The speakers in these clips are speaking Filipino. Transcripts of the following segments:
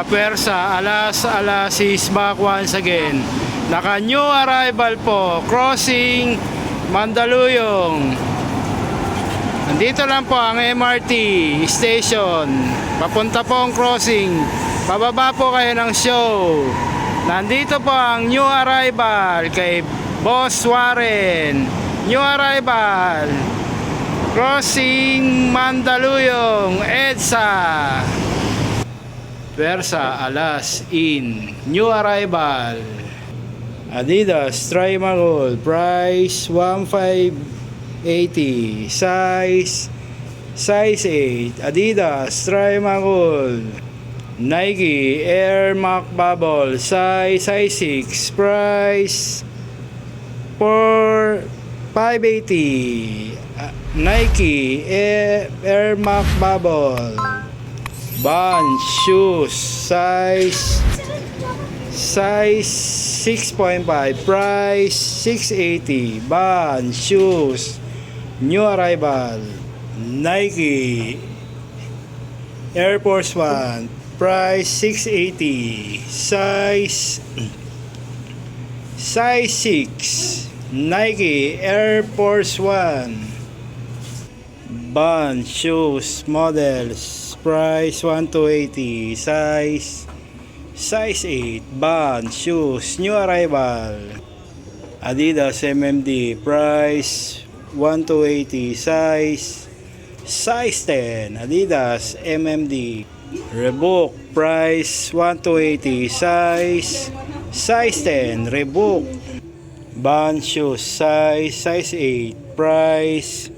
Puwersa, alas is back once again. Naka new arrival po, crossing Mandaluyong. Nandito lang po ang MRT station. Papunta po ang crossing. Bababa po kayo ng show. Nandito po ang new arrival kay Boss Warren. New arrival. Crossing Mandaluyong, EDSA. Puwersa, alas, in. New arrival. Adidas Trimagold, price 1580. Size 8. Adidas Trimagold. Nike Air Max Bubble, size 6. Price 580. Nike Air Max Bubble. Vans shoes, size 6.5, price 680. Vans shoes, new arrival. Nike Air Force 1, price 680. Size 6. Nike Air Force 1. Vans shoes models, price 1280. Size 8. Vans shoes, new arrival. Adidas MMD, price 1280. Size 10. Adidas MMD. Reebok, price 1280. Size 10. Reebok. Vans shoes, size 8. Price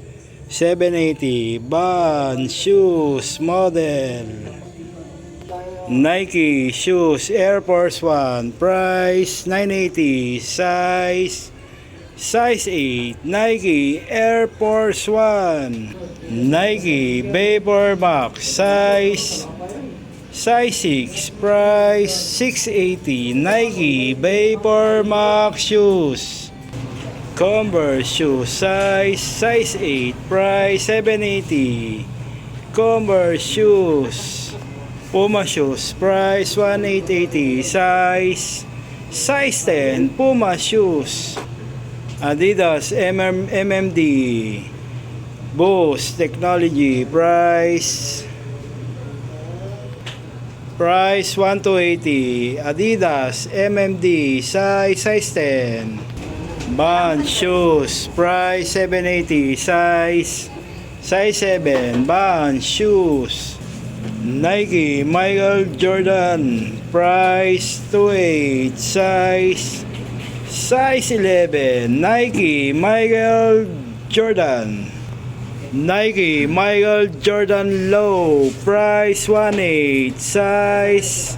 780. Vans shoes model. Nike shoes Air Force 1, price 980. Size 8. Nike Air Force 1. Nike Vapor Max, size 6, price 680. Nike Vapor Max shoes. Converse shoes, size 8, price 780. Converse shoes. Puma shoes, price 1880. Size 10. Puma shoes. Adidas MMD. Boost Technology, price 1280. Adidas MMD, size 10. Vans shoes, price 780. Size 7. Vans shoes. Nike Michael Jordan, price 28. Size 11. Nike Michael Jordan. Nike Michael Jordan Low, price 18. Size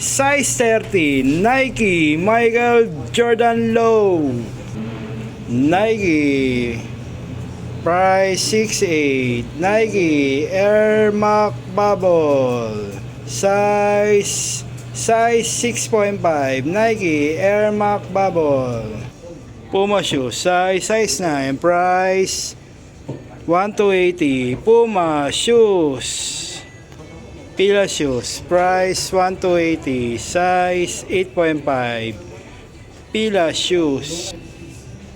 13. Nike Michael Jordan Low. Nike, price 68. Nike Air Max Bubble, size 6.5. Nike Air Max Bubble. Puma shoes, size 9, price 1280. Puma shoes. Fila shoes, price 1280. Size 8.5. Fila shoes.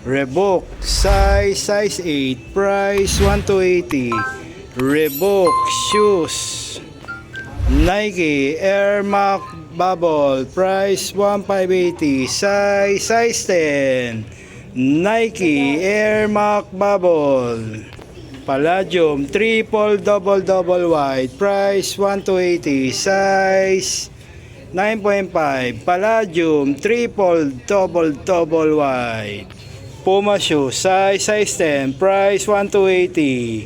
Reebok, size 8, price 1280. Reebok shoes. Nike Air Max Bubble, price 1580. Size 10. Nike Air Max Bubble. Palladium triple double white, price 1280. Size 9.5. Palladium triple double white. Puma shoes, size 10, price 1280.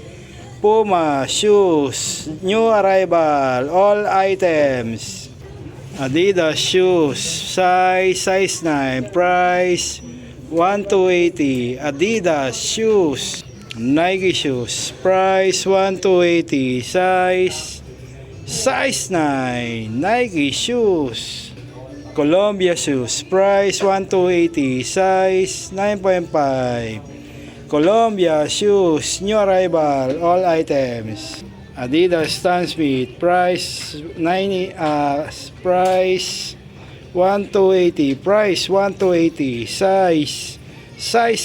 Puma shoes, new arrival, all items. Adidas shoes, size 9, price 1280. Adidas shoes. Nike shoes, price 1280. Size 9. Nike shoes. Columbia shoes, price 1,280, size 9.5. Columbia shoes, new arrival, all items. Adidas Stan Smith, price 1,280, price 1,280, size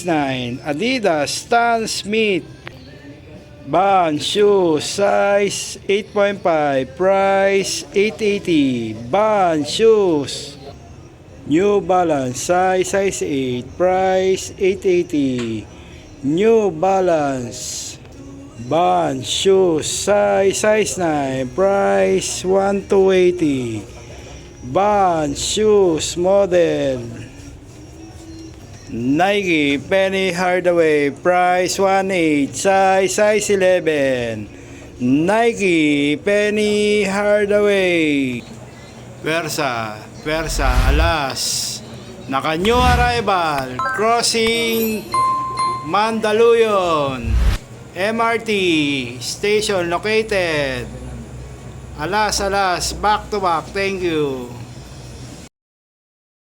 9. Adidas Stan Smith Band shoes, size 8.5, price 880. Band shoes, New Balance, size 8, price 880. New Balance Band shoes, size 9, price 1,280. Band shoes model Nike Penny Hardaway, price 1,800, size 11. Nike Penny Hardaway. Versa, alas. Naka new arrival, crossing Mandaluyong. MRT station located. Alas, back to back. Thank you.